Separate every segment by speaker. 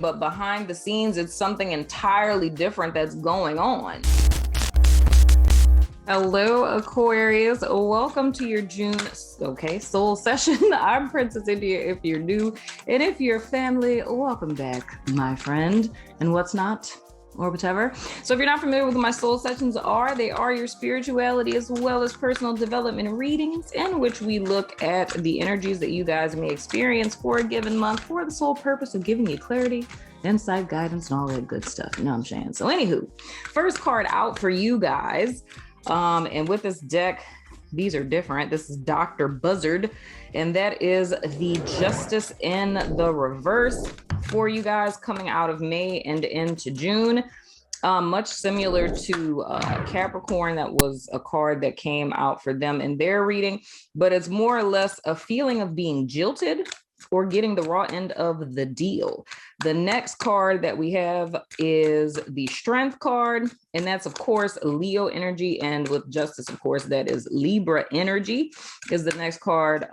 Speaker 1: but behind the scenes, it's something entirely different that's going on. Hello, Aquarius. Welcome to your June, soul session. I'm Princess India if you're new, and if you're family, welcome back, my friend, and what's not, or whatever. So if you're not familiar with what my soul sessions are, they are your spirituality as well as personal development readings, in which we look at the energies that you guys may experience for a given month for the sole purpose of giving you clarity, insight, guidance, and all that good stuff. You know what I'm saying? So anywho, first card out for you guys. And with this deck, these are different. This is Dr. Buzzard, and that is the Justice in the reverse for you guys coming out of May and into June. Much similar to Capricorn, that was a card that came out for them in their reading, but it's more or less a feeling of being jilted or getting the raw end of the deal. The next card that we have is the Strength card, and that's of course Leo energy, and with Justice, of course, that is Libra energy is the next card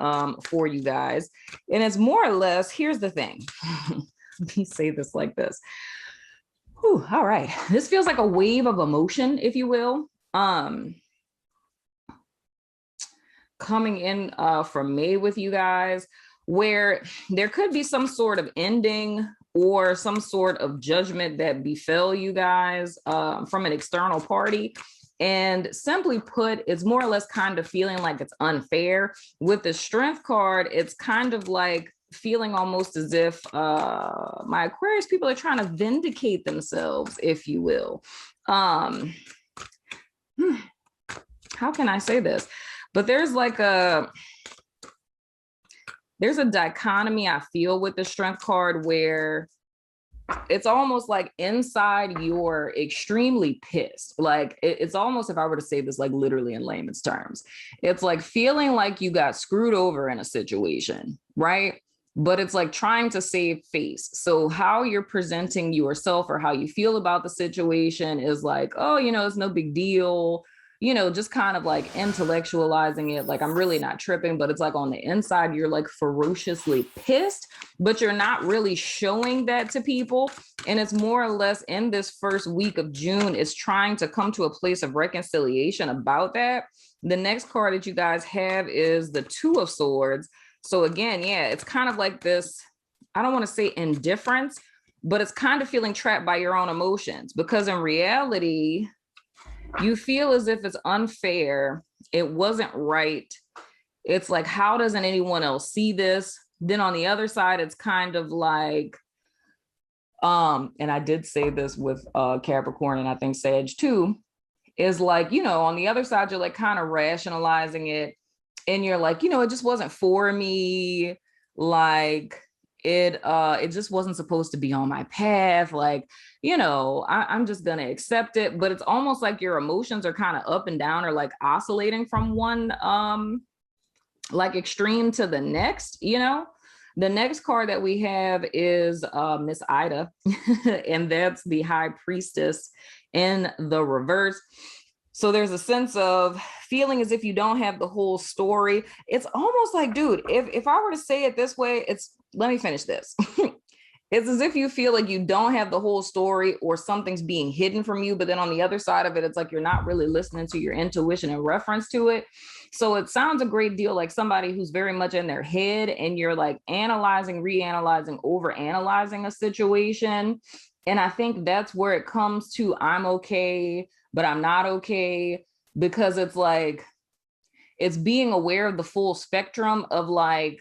Speaker 1: for you guys. And it's more or less, here's the thing. Let me say this like this. Whew, all right, this feels like a wave of emotion, if you will, coming in from May with you guys, where there could be some sort of ending or some sort of judgment that befell you guys from an external party. And simply put, it's more or less kind of feeling like it's unfair. With the Strength card, it's kind of like feeling almost as if my Aquarius people are trying to vindicate themselves, if you will. How can I say this? But there's a dichotomy I feel with the Strength card where it's almost like inside you're extremely pissed. Like it's almost, if I were to say this like literally in layman's terms, it's like feeling like you got screwed over in a situation, right? But it's like trying to save face. So how you're presenting yourself or how you feel about the situation is like, oh, it's no big deal. Just kind of like intellectualizing it, like I'm really not tripping, but it's like on the inside, you're like ferociously pissed, but you're not really showing that to people. And it's more or less in this first week of June, it's trying to come to a place of reconciliation about that. The next card that you guys have is the Two of Swords. So again, yeah, it's kind of like this, I don't want to say indifference, but it's kind of feeling trapped by your own emotions, because in reality, you feel as if it's unfair. It wasn't right. It's like, how doesn't anyone else see this? Then on the other side, it's kind of like, and I did say this with Capricorn, and I think Sag too, is like, on the other side, you're like kind of rationalizing it. And you're like, it just wasn't for me. Like it just wasn't supposed to be on my path. Like, I'm just going to accept it. But it's almost like your emotions are kind of up and down, or like oscillating from one like extreme to the next. The next card that we have is Miss Ida, and that's the High Priestess in the reverse. So there's a sense of feeling as if you don't have the whole story. It's almost like, dude, if I were to say it this way, let me finish this. It's as if you feel like you don't have the whole story, or something's being hidden from you. But then on the other side of it, it's like you're not really listening to your intuition in reference to it. So it sounds a great deal like somebody who's very much in their head, and you're like analyzing, reanalyzing, overanalyzing a situation. And I think that's where it comes to, I'm okay, but I'm not okay, because it's like, it's being aware of the full spectrum of like,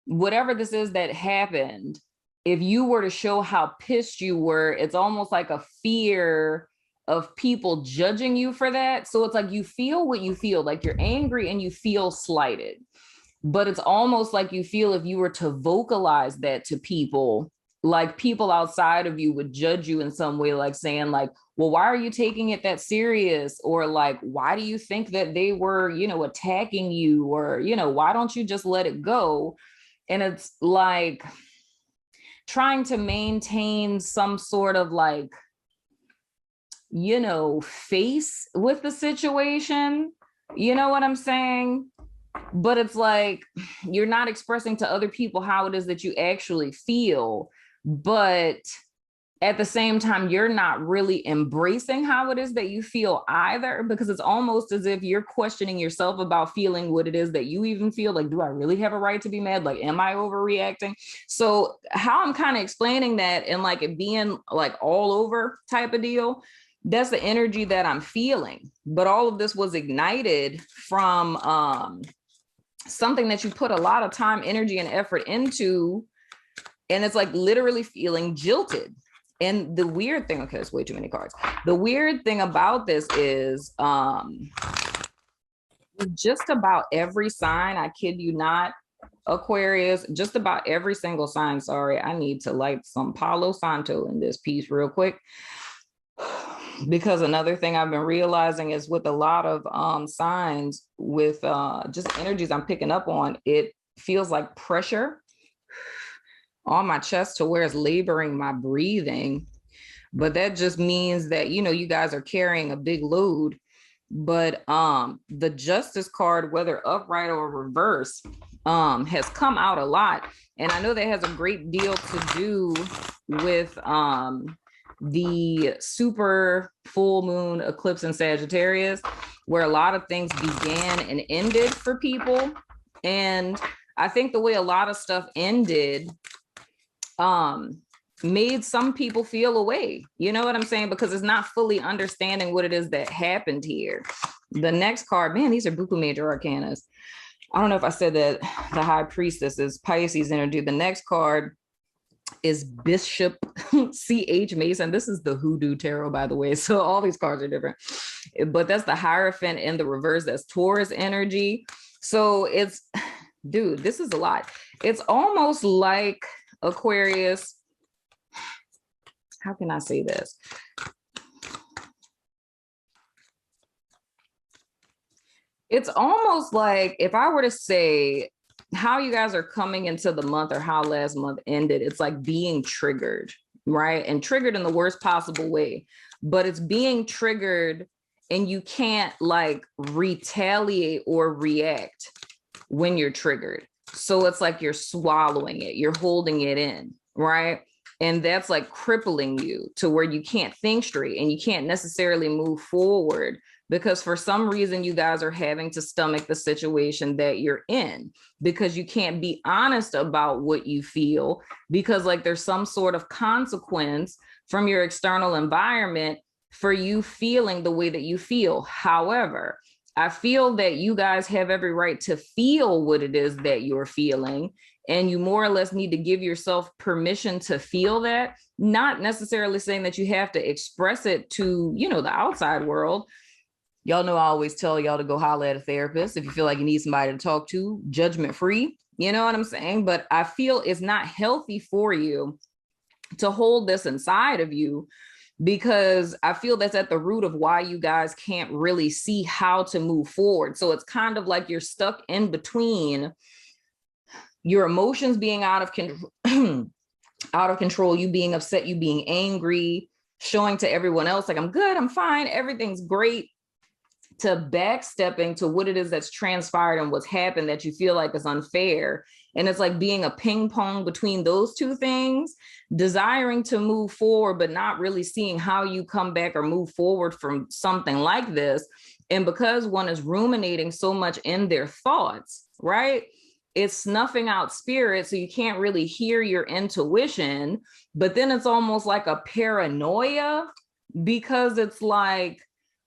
Speaker 1: whatever this is that happened, if you were to show how pissed you were, it's almost like a fear of people judging you for that. So it's like you feel what you feel, like you're angry and you feel slighted. But it's almost like you feel if you were to vocalize that to people, like people outside of you would judge you in some way, like saying like, well, why are you taking it that serious? Or like, why do you think that they were, attacking you? Or, why don't you just let it go? And it's like trying to maintain some sort of like, face with the situation. You know what I'm saying? But it's like, you're not expressing to other people how it is that you actually feel. but at the same time, you're not really embracing how it is that you feel either, because it's almost as if you're questioning yourself about feeling what it is that you even feel. Like, do I really have a right to be mad? Like, am I overreacting? So how I'm kind of explaining that and like it being like all over type of deal, that's the energy that I'm feeling. But all of this was ignited from something that you put a lot of time, energy, and effort into. And it's like literally feeling jilted. And the weird thing, okay, it's way too many cards. The weird thing about this is just about every sign, I kid you not, Aquarius, just about every single sign, sorry, I need to light some Palo Santo in this piece real quick. Because another thing I've been realizing is with a lot of signs with just energies I'm picking up on, it feels like pressure on my chest to where it's laboring my breathing. But that just means that, you know, you guys are carrying a big load. But the Justice card, whether upright or reverse, has come out a lot. And I know that has a great deal to do with the super full moon eclipse in Sagittarius, where a lot of things began and ended for people. And I think the way a lot of stuff ended made some people feel away. You know what I'm saying? Because it's not fully understanding what it is that happened here. The next card, man, these are Buku Major Arcanas. I don't know if I said that the High Priestess is Pisces energy. The next card is Bishop C.H. Mason. This is the Hoodoo Tarot, by the way. So all these cards are different. But that's the Hierophant in the reverse. That's Taurus energy. So it's, dude, this is a lot. It's almost like Aquarius. How can I say this? It's almost like if I were to say how you guys are coming into the month or how last month ended, it's like being triggered, right? And triggered in the worst possible way, but it's being triggered and you can't like retaliate or react when you're triggered. So it's like you're swallowing it, you're holding it in, right? And that's like crippling you to where you can't think straight and you can't necessarily move forward because for some reason you guys are having to stomach the situation that you're in because you can't be honest about what you feel because like there's some sort of consequence from your external environment for you feeling the way that you feel. However, I feel that you guys have every right to feel what it is that you're feeling. And you more or less need to give yourself permission to feel that, not necessarily saying that you have to express it to, you know, the outside world. Y'all know I always tell y'all to go holler at a therapist if you feel like you need somebody to talk to, judgment free. You know what I'm saying? But I feel it's not healthy for you to hold this inside of you because I feel that's at the root of why you guys can't really see how to move forward. So it's kind of like you're stuck in between your emotions being out of control, you being upset, you being angry, showing to everyone else like I'm good, I'm fine, everything's great, to backstepping to what it is that's transpired and what's happened that you feel like is unfair. And it's like being a ping pong between those two things, desiring to move forward, but not really seeing how you come back or move forward from something like this. And because one is ruminating so much in their thoughts, right? It's snuffing out spirit, so you can't really hear your intuition, but then it's almost like a paranoia because it's like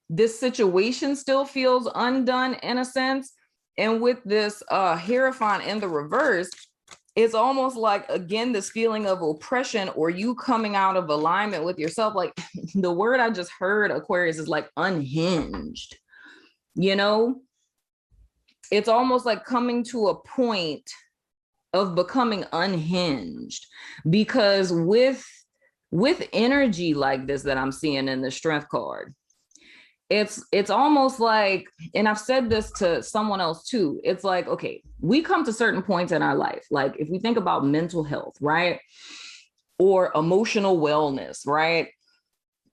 Speaker 1: this situation still feels undone in a sense. And with this Hierophant in the reverse, it's almost like, again, this feeling of oppression or you coming out of alignment with yourself. Like the word I just heard, Aquarius, is like unhinged, you know? It's almost like coming to a point of becoming unhinged because with energy like this that I'm seeing in the Strength card, it's almost like, and I've said this to someone else too, it's like, okay, we come to certain points in our life. Like if we think about mental health, right? Or emotional wellness, right?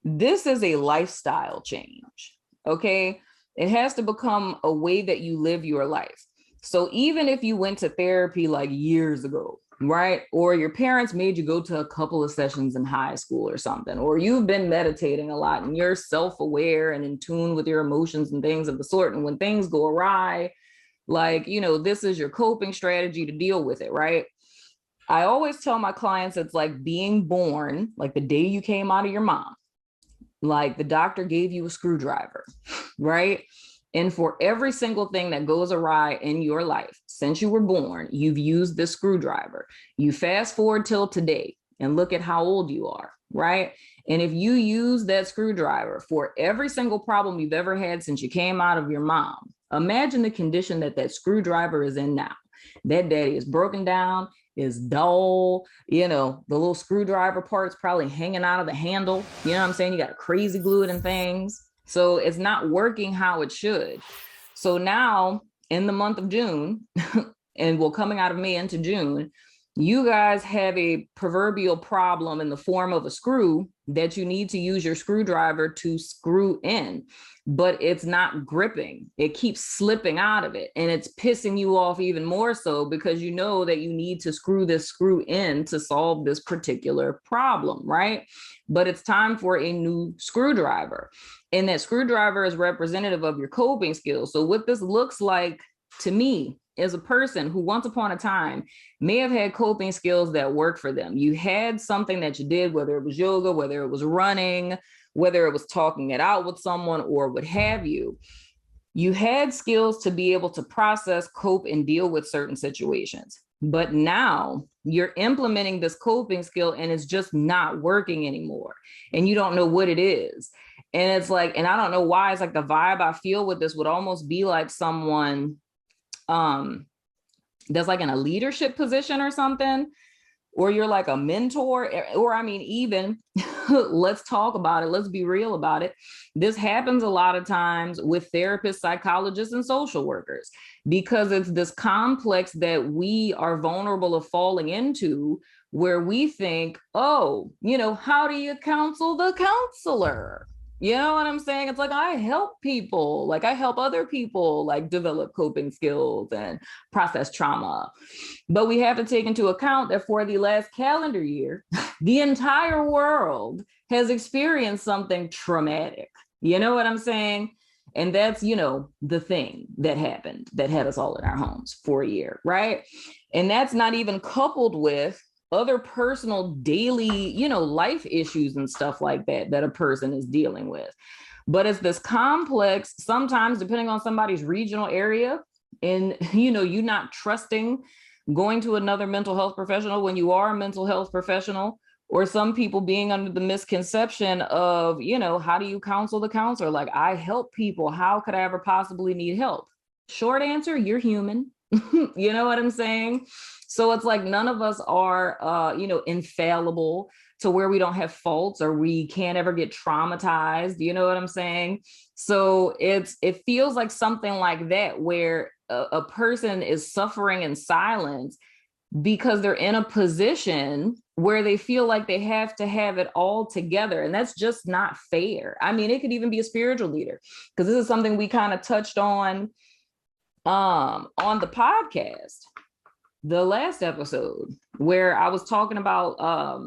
Speaker 1: This is a lifestyle change, okay? It has to become a way that you live your life. So even if you went to therapy like years ago, right? Or your parents made you go to a couple of sessions in high school or something, or you've been meditating a lot and you're self-aware and in tune with your emotions and things of the sort. And when things go awry, like, this is your coping strategy to deal with it, right? I always tell my clients it's like being born, like the day you came out of your mom, like the doctor gave you a screwdriver, right? And for every single thing that goes awry in your life, since you were born, you've used this screwdriver. You fast forward till today and look at how old you are, right? And if you use that screwdriver for every single problem you've ever had since you came out of your mom, imagine the condition that that screwdriver is in now. That daddy is broken down, is dull, the little screwdriver parts probably hanging out of the handle. You know what I'm saying? You got to crazy glue it and things. So it's not working how it should. So now in the month of June, and we're coming out of May into June, you guys have a proverbial problem in the form of a screw that you need to use your screwdriver to screw in, but it's not gripping. It keeps slipping out of it, and it's pissing you off even more so because you know that you need to screw this screw in to solve this particular problem, right? But it's time for a new screwdriver, and that screwdriver is representative of your coping skills. So what this looks like to me is a person who once upon a time may have had coping skills that work for them. You had something that you did, whether it was yoga, whether it was running, whether it was talking it out with someone or what have you. You had skills to be able to process, cope, and deal with certain situations. But now you're implementing this coping skill and it's just not working anymore. And you don't know what it is. And it's like, and I don't know why, it's like the vibe I feel with this would almost be like someone that's like in a leadership position or something, or you're like a mentor, or I mean, even let's talk about it. Let's be real about it. This happens a lot of times with therapists, psychologists, and social workers, because it's this complex that we are vulnerable of falling into, where we think, oh, how do you counsel the counselor? You know what I'm saying? It's like, I help people, like I help other people like develop coping skills and process trauma. But we have to take into account that for the last calendar year, the entire world has experienced something traumatic. You know what I'm saying? And that's, the thing that happened that had us all in our homes for a year, right? And that's not even coupled with other personal daily, life issues and stuff like that a person is dealing with. But it's this complex, sometimes depending on somebody's regional area, and, you not trusting going to another mental health professional when you are a mental health professional, or some people being under the misconception of, how do you counsel the counselor? Like, I help people. How could I ever possibly need help? Short answer, you're human. You know what I'm saying? So it's like none of us are, infallible to where we don't have faults or we can't ever get traumatized. You know what I'm saying? So it feels like something like that, where a person is suffering in silence because they're in a position where they feel like they have to have it all together. And that's just not fair. I mean, it could even be a spiritual leader, because this is something we kind of touched on the podcast, the last episode, where I was talking about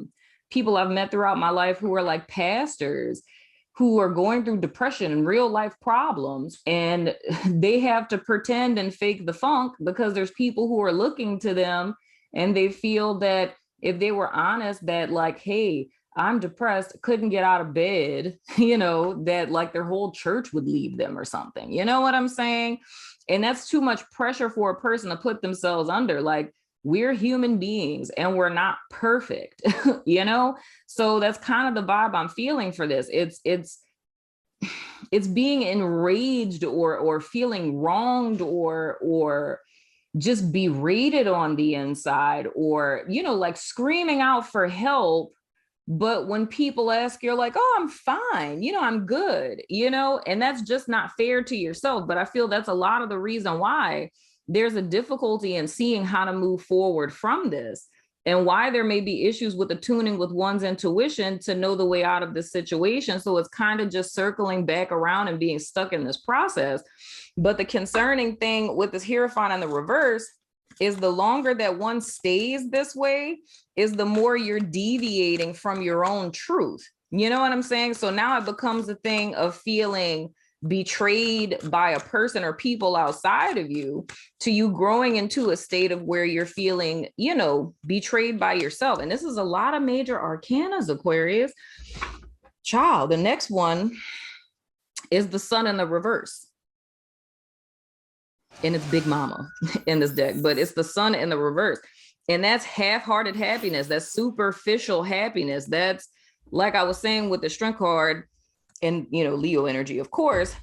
Speaker 1: people I've met throughout my life who are like pastors who are going through depression and real life problems, and they have to pretend and fake the funk because there's people who are looking to them, and they feel that if they were honest that like, hey, I'm depressed, couldn't get out of bed, that like their whole church would leave them or something. You know what I'm saying? And that's too much pressure for a person to put themselves under. Like, we're human beings and we're not perfect, So that's kind of the vibe I'm feeling for this. It's being enraged or feeling wronged or just berated on the inside, or, like screaming out for help. But when people ask, you're like, oh, I'm fine, I'm good, and that's just not fair to yourself. But I feel that's a lot of the reason why there's a difficulty in seeing how to move forward from this, and why there may be issues with attuning with one's intuition to know the way out of this situation. So it's kind of just circling back around and being stuck in this process. But the concerning thing with this Hierophant in the reverse is the longer that one stays this way, is the more you're deviating from your own truth. You know what I'm saying? So now it becomes a thing of feeling betrayed by a person or people outside of you, to you growing into a state of where you're feeling, you know, betrayed by yourself. And this is a lot of major arcanas, Aquarius. Child, the next one is the sun in the reverse. And it's Big Mama in this deck, but it's the sun in the reverse. And that's half-hearted happiness. That's superficial happiness. That's, like I was saying with the Strength card and, you know, Leo energy, of course,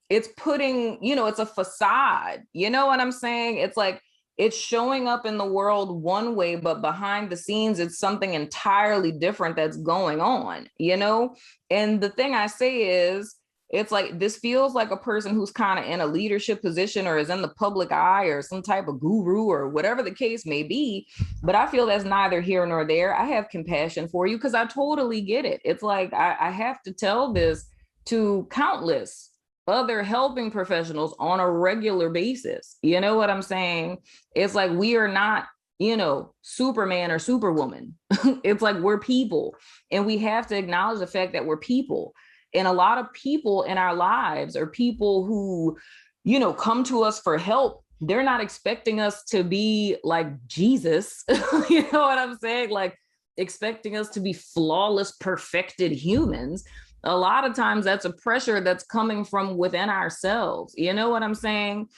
Speaker 1: it's putting, you know, it's a facade. You know what I'm saying? It's like, it's showing up in the world one way, but behind the scenes, it's something entirely different that's going on, you know? And the thing I say is, it's like, this feels like a person who's kind of in a leadership position or is in the public eye or some type of guru or whatever the case may be. But I feel that's neither here nor there. I have compassion for you because I totally get it. It's like, I have to tell this to countless other helping professionals on a regular basis. You know what I'm saying? It's like, we are not, you know, Superman or Superwoman. It's like, we're people, and we have to acknowledge the fact that we're people. And a lot of people in our lives are people who, you know, come to us for help. They're not expecting us to be like Jesus. You know what I'm saying? Like, expecting us to be flawless, perfected humans. A lot of times that's a pressure that's coming from within ourselves. You know what I'm saying?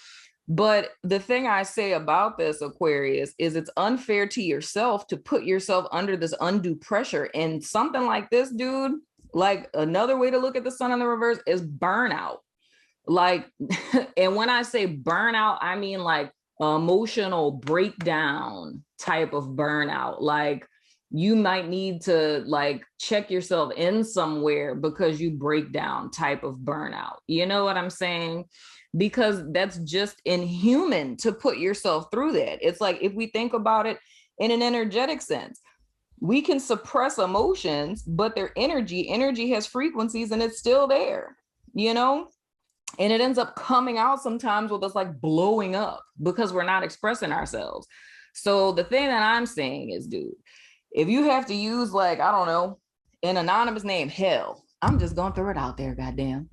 Speaker 1: But the thing I say about this, Aquarius, is it's unfair to yourself to put yourself under this undue pressure. And something like this, dude, like, another way to look at the sun in the reverse is burnout. Like, and when I say burnout, I mean like emotional breakdown type of burnout. Like, you might need to like check yourself in somewhere because you break down type of burnout. You know what I'm saying? Because that's just inhuman to put yourself through that. It's like, if we think about it in an energetic sense, we can suppress emotions, but their energy has frequencies and it's still there, you know? And it ends up coming out sometimes with us like blowing up because we're not expressing ourselves. So the thing that I'm saying is, dude, if you have to use, like, I don't know, an anonymous name, hell, I'm just going to throw it out there, goddamn.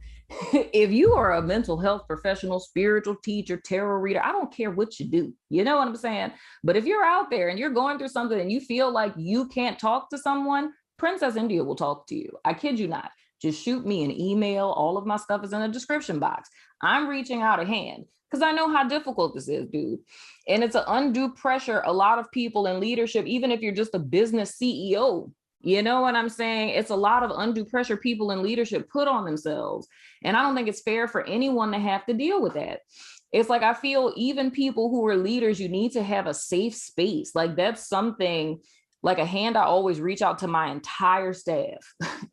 Speaker 1: If you are a mental health professional, spiritual teacher, tarot reader, I don't care what you do. You know what I'm saying? But if you're out there and you're going through something and you feel like you can't talk to someone, Princess India will talk to you. I kid you not. Just shoot me an email. All of my stuff is in the description box. I'm reaching out a hand because I know how difficult this is, dude. And it's an undue pressure. A lot of people in leadership, even if you're just a business CEO, you know what I'm saying? It's a lot of undue pressure people in leadership put on themselves. And I don't think it's fair for anyone to have to deal with that. It's like, I feel even people who are leaders, you need to have a safe space. Like, that's something, like a hand I always reach out to my entire staff.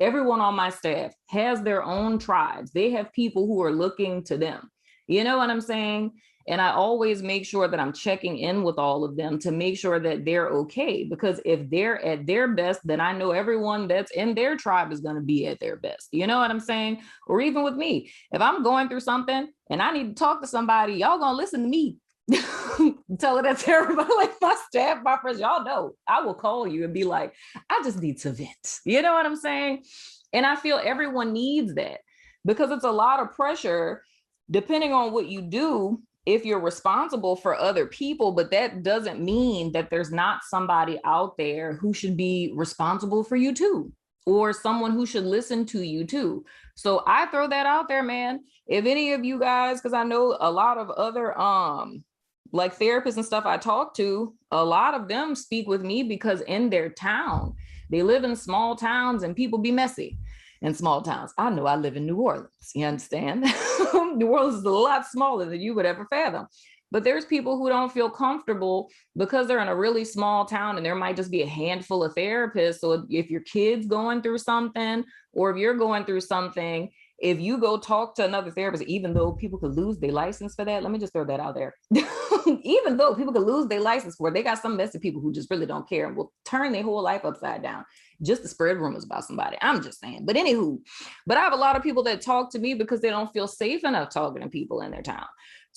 Speaker 1: Everyone on my staff has their own tribes. They have people who are looking to them. You know what I'm saying? And I always make sure that I'm checking in with all of them to make sure that they're okay. Because if they're at their best, then I know everyone that's in their tribe is going to be at their best. You know what I'm saying? Or even with me, if I'm going through something and I need to talk to somebody, y'all going to listen to me. Tell it that to everybody, like my staff, my friends, y'all know I will call you and be like, I just need to vent. You know what I'm saying? And I feel everyone needs that because it's a lot of pressure depending on what you do if you're responsible for other people, but that doesn't mean that there's not somebody out there who should be responsible for you too, or someone who should listen to you too. So I throw that out there, man. If any of you guys, because I know a lot of other like therapists and stuff I talk to, a lot of them speak with me because in their town, they live in small towns and people be messy in small towns. I know I live in New Orleans, you understand? New Orleans is a lot smaller than you would ever fathom. But there's people who don't feel comfortable because they're in a really small town and there might just be a handful of therapists. So if your kid's going through something, or if you're going through something, if you go talk to another therapist, even though people could lose their license for that, let me just throw that out there. Even though people could lose their license for it, they got some messy people who just really don't care and will turn their whole life upside down just to spread rumors about somebody. I'm just saying. But anywho, but I have a lot of people that talk to me because they don't feel safe enough talking to people in their town.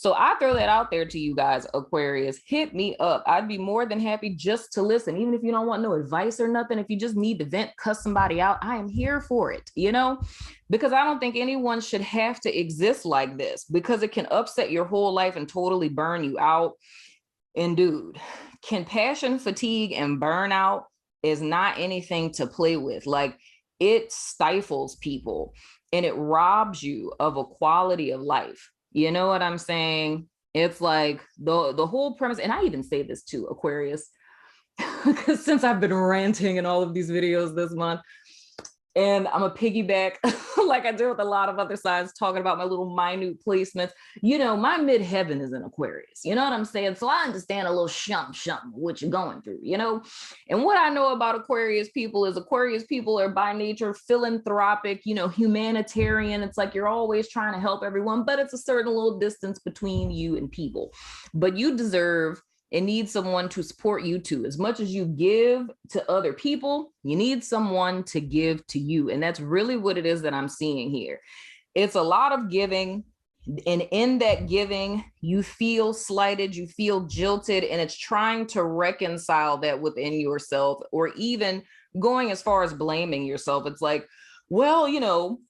Speaker 1: So I throw that out there to you guys, Aquarius. Hit me up. I'd be more than happy just to listen. Even if you don't want no advice or nothing, if you just need to vent, cuss somebody out, I am here for it, you know, because I don't think anyone should have to exist like this, because it can upset your whole life and totally burn you out. And dude, compassion fatigue and burnout is not anything to play with. Like, it stifles people and it robs you of a quality of life. You know what I'm saying? It's like the whole premise, and I even say this to Aquarius, because since I've been ranting in all of these videos this month, and I'm a piggyback, like I do with a lot of other signs, talking about my little minute placements. You know, my midheaven is in Aquarius. You know what I'm saying? So I understand a little something what you're going through, you know? And what I know about Aquarius people is Aquarius people are by nature philanthropic, you know, humanitarian. It's like you're always trying to help everyone, but it's a certain little distance between you and people. But you deserve and need someone to support you too. As much as you give to other people, you need someone to give to you. And that's really what it is that I'm seeing here. It's a lot of giving. And in that giving, you feel slighted, you feel jilted, and it's trying to reconcile that within yourself, or even going as far as blaming yourself. It's like, well, you know,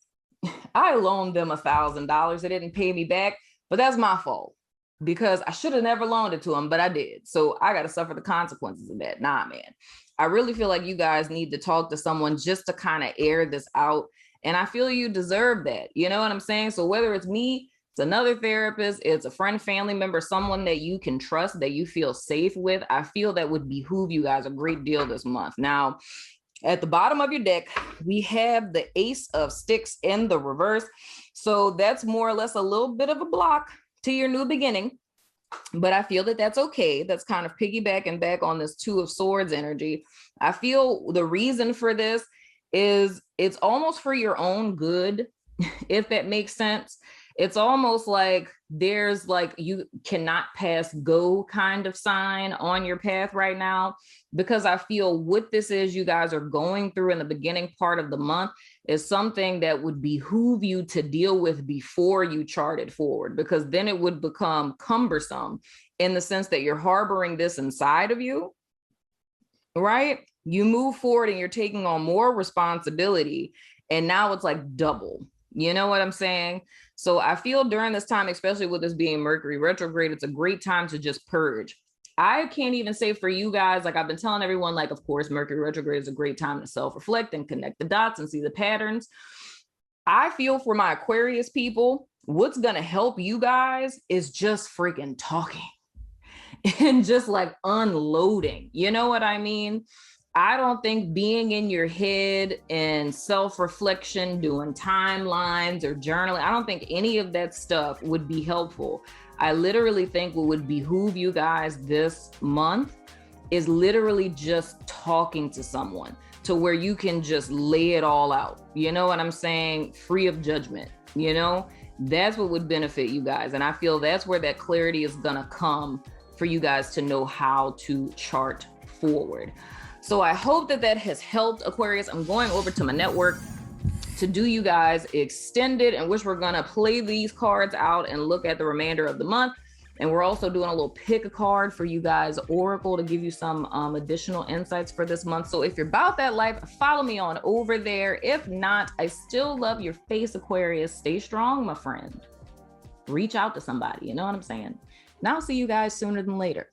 Speaker 1: I loaned them $1,000. They didn't pay me back, but that's my fault, because I should have never loaned it to them, but I did. So I got to suffer the consequences of that. Nah, man. I really feel like you guys need to talk to someone just to kind of air this out. And I feel you deserve that. You know what I'm saying? So whether it's me, it's another therapist, it's a friend, family member, someone that you can trust, that you feel safe with, I feel that would behoove you guys a great deal this month. Now, at the bottom of your deck, we have the Ace of Sticks in the reverse. So that's more or less a little bit of a block to your new beginning, but I feel that that's okay. That's kind of piggybacking back on this Two of Swords energy. I feel the reason for this is it's almost for your own good, if that makes sense. It's almost like there's like, you cannot pass go kind of sign on your path right now, because I feel what this is you guys are going through in the beginning part of the month is something that would behoove you to deal with before you charted forward, because then it would become cumbersome in the sense that you're harboring this inside of you, right? You move forward and you're taking on more responsibility, and now it's like double. You know what I'm saying? So I feel during this time, especially with this being Mercury retrograde, it's a great time to just purge. I can't even say for you guys, like I've been telling everyone, like, of course, Mercury retrograde is a great time to self-reflect and connect the dots and see the patterns. I feel for my Aquarius people, what's going to help you guys is just freaking talking and just like unloading. You know what I mean? I don't think being in your head and self-reflection, doing timelines or journaling, I don't think any of that stuff would be helpful. I literally think what would behoove you guys this month is literally just talking to someone to where you can just lay it all out. You know what I'm saying? Free of judgment, you know? That's what would benefit you guys. And I feel that's where that clarity is gonna come for you guys to know how to chart forward. So I hope that that has helped, Aquarius. I'm going over to my network to do you guys extended, in which we're going to play these cards out and look at the remainder of the month. And we're also doing a little pick a card for you guys, Oracle, to give you some additional insights for this month. So if you're about that life, follow me on over there. If not, I still love your face, Aquarius. Stay strong, my friend. Reach out to somebody. You know what I'm saying? And I'll see you guys sooner than later.